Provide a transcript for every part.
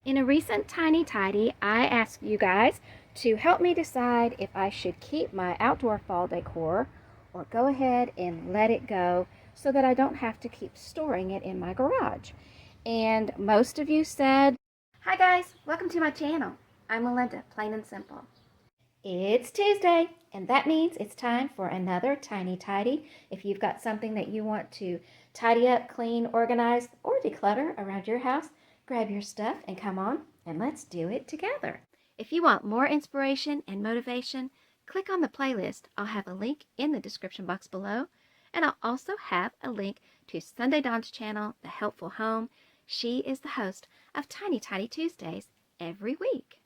In a recent Tiny Tidy, I asked you guys to help me decide if I should keep my outdoor fall decor or go ahead and let it go so that I don't have to keep storing it in my garage. And most of you said, "Hi guys, welcome to my channel. I'm Melinda, plain and simple." It's Tuesday, and that means it's time for another Tiny Tidy. If you've got something that you want to tidy up, clean, organize, or declutter around your house, grab your stuff and come on, and let's do it together. If you want more inspiration and motivation, click on the playlist. I'll have a link in the description box below, and I'll also have a link to Sunday Dawn's channel, The Helpful Home. She is the host of Tiny Tidy Tuesdays every week.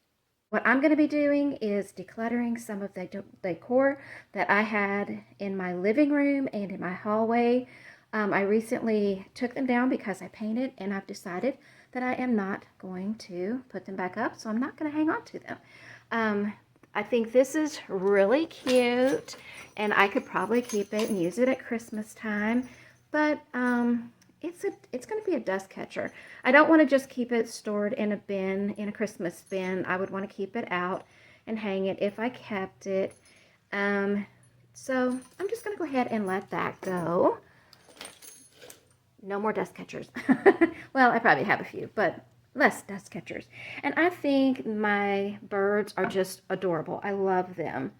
What I'm going to be doing is decluttering some of the decor that I had in my living room and in my hallway. I recently took them down because I painted, and I've decided that I am not going to put them back up, so I'm not going to hang on to them. I think this is really cute, and I could probably keep it and use it at Christmas time, but it's going to be a dust catcher. I don't want to just keep it stored in a bin, in a Christmas bin. I would want to keep it out and hang it if I kept it. So I'm just going to go ahead and let that go. No more dust catchers. Well, I probably have a few, but less dust catchers. And I think my birds are just adorable. I love them.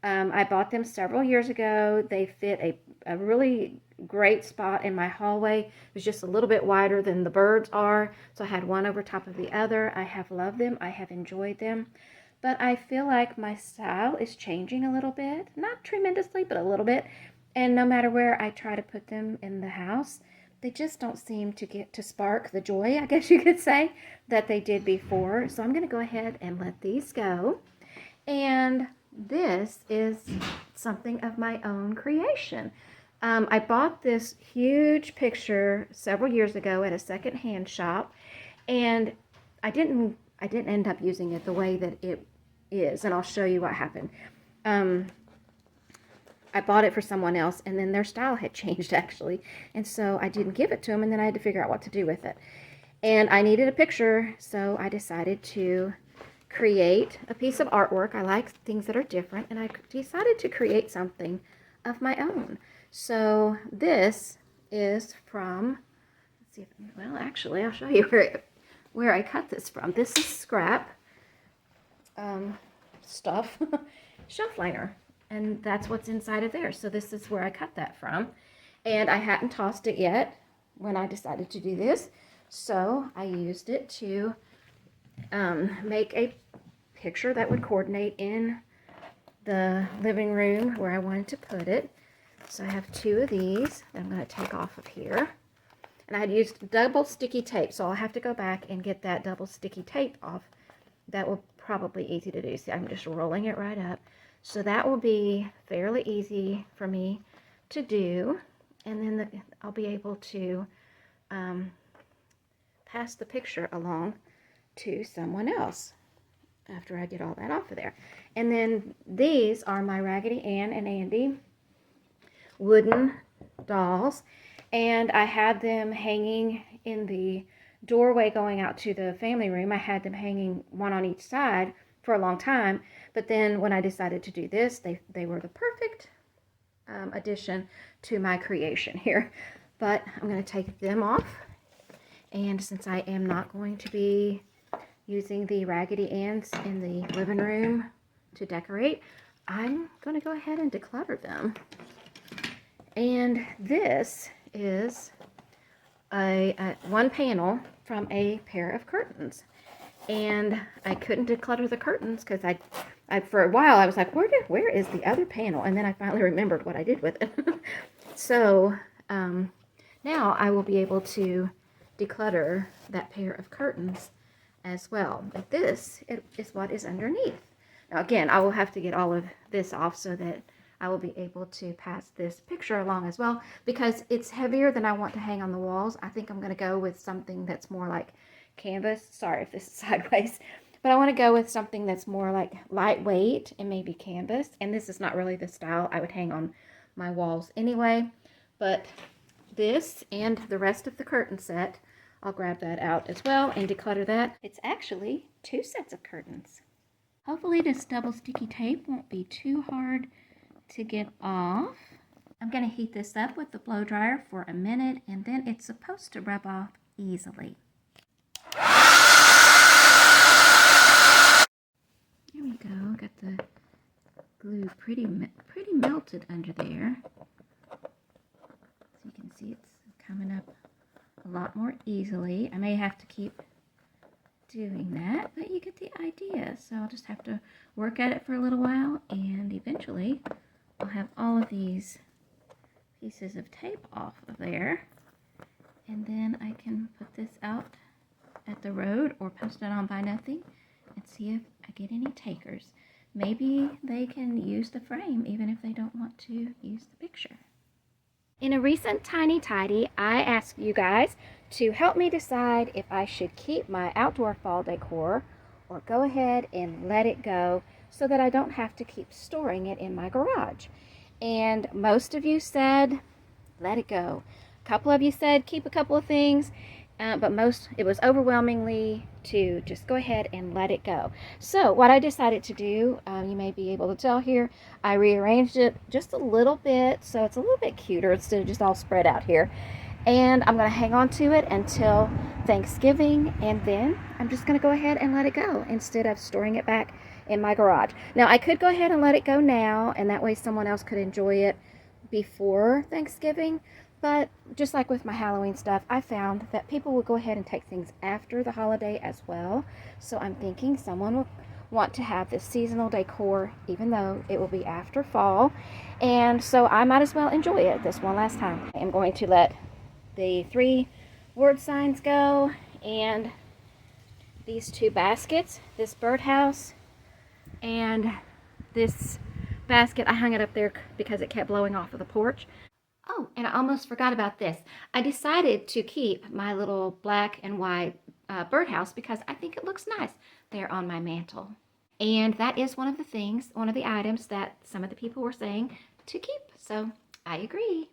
I bought them several years ago. They fit a really great spot in my hallway. It was just a little bit wider than the birds are, so I had one over top of the other. I have loved them. I have enjoyed them. But I feel like my style is changing a little bit. Not tremendously, but a little bit. And no matter where I try to put them in the house, they just don't seem to get to spark the joy, I guess you could say, that they did before. So I'm going to go ahead and let these go. And this is something of my own creation. I bought this huge picture several years ago at a secondhand shop, and I didn't end up using it the way that it is, and I'll show you what happened. I bought it for someone else, and then their style had changed actually, and so I didn't give it to them, and then I had to figure out what to do with it. And I needed a picture, so I decided to create a piece of artwork. I like things that are different, and I decided to create something of my own. So this is from, let's see if, well, actually, I'll show you where I cut this from. This is scrap stuff, shelf liner, and that's what's inside of there. So this is where I cut that from, and I hadn't tossed it yet when I decided to do this, so I used it to make a picture that would coordinate in the living room where I wanted to put it. So I have two of these that I'm going to take off of here. And I had used double sticky tape, so I'll have to go back and get that double sticky tape off. That will probably easy to do. See, I'm just rolling it right up. So that will be fairly easy for me to do. And then I'll be able to pass the picture along to someone else after I get all that off of there. And then these are my Raggedy Ann and Andy wooden dolls, and I had them hanging in the doorway going out to the family room. I had them hanging one on each side for a long time, but then when I decided to do this, they were the perfect addition to my creation here. But I'm going to take them off, and since I am not going to be using the Raggedy Anns in the living room to decorate, I'm going to go ahead and declutter them. And this is one panel from a pair of curtains. And I couldn't declutter the curtains because I for a while I was like, where is the other panel? And then I finally remembered what I did with it. So now I will be able to declutter that pair of curtains as well. But this is what is underneath. Now again, I will have to get all of this off so that I will be able to pass this picture along as well, because it's heavier than I want to hang on the walls. I think I'm going to go with something that's more like canvas. Sorry if this is sideways, but I want to go with something that's more like lightweight and maybe canvas. And this is not really the style I would hang on my walls anyway, but this and the rest of the curtain set I'll grab that out as well and declutter that. It's actually 2 sets of curtains. Hopefully this double sticky tape won't be too hard to get off. I'm going to heat this up with the blow dryer for a minute, and then it's supposed to rub off easily. There we go. Got the glue pretty melted under there. So you can see it's coming up a lot more easily. I may have to keep doing that, but you get the idea. So I'll just have to work at it for a little while, and eventually I'll have all of these pieces of tape off of there, and then I can put this out at the road or post it on Buy Nothing and see if I get any takers. Maybe they can use the frame even if they don't want to use the picture. In a recent Tiny Tidy, I asked you guys to help me decide if I should keep my outdoor fall decor or go ahead and let it go so that I don't have to keep storing it in my garage. And most of you said, let it go. A couple of you said, keep a couple of things, but it was overwhelmingly to just go ahead and let it go. So what I decided to do, you may be able to tell here, I rearranged it just a little bit so it's a little bit cuter instead of just all spread out here. And I'm going to hang on to it until Thanksgiving, and then I'm just going to go ahead and let it go instead of storing it back in my garage. Now I could go ahead and let it go now, and that way someone else could enjoy it before Thanksgiving, but just like with my Halloween stuff, I found that people will go ahead and take things after the holiday as well. So I'm thinking someone will want to have this seasonal decor even though it will be after fall, and so I might as well enjoy it this one last time. I am going to let the 3 word signs go, and these 2 baskets, this birdhouse and this basket, I hung it up there because it kept blowing off of the porch. Oh, and I almost forgot about this. I decided to keep my little black and white birdhouse because I think it looks nice there on my mantle. And that is one of the items that some of the people were saying to keep. So I agree.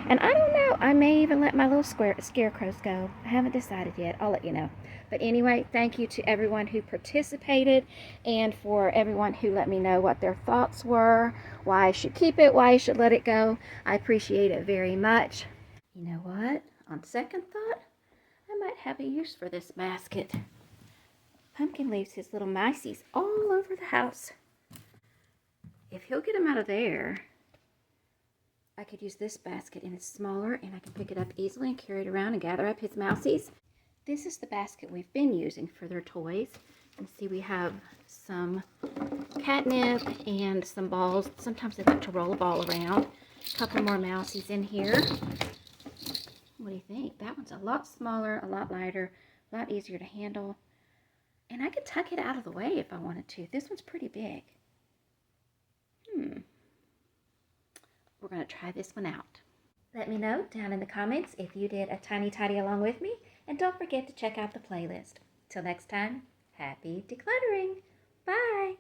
And I don't know, I may even let my little scarecrows go. I haven't decided yet. I'll let you know. But anyway, thank you to everyone who participated and for everyone who let me know what their thoughts were, why I should keep it, why I should let it go. I appreciate it very much. You know what? On second thought, I might have a use for this basket. Pumpkin leaves his little miceys all over the house. If he'll get them out of there, I could use this basket, and it's smaller, and I can pick it up easily and carry it around and gather up his mousies. This is the basket we've been using for their toys. And see, we have some catnip and some balls. Sometimes they like to roll a ball around. A couple more mousies in here. What do you think? That one's a lot smaller, a lot lighter, a lot easier to handle. And I could tuck it out of the way if I wanted to. This one's pretty big. We're going to try this one out. Let me know down in the comments if you did a Tiny Tidy along with me, and don't forget to check out the playlist. Till next time, happy decluttering. Bye!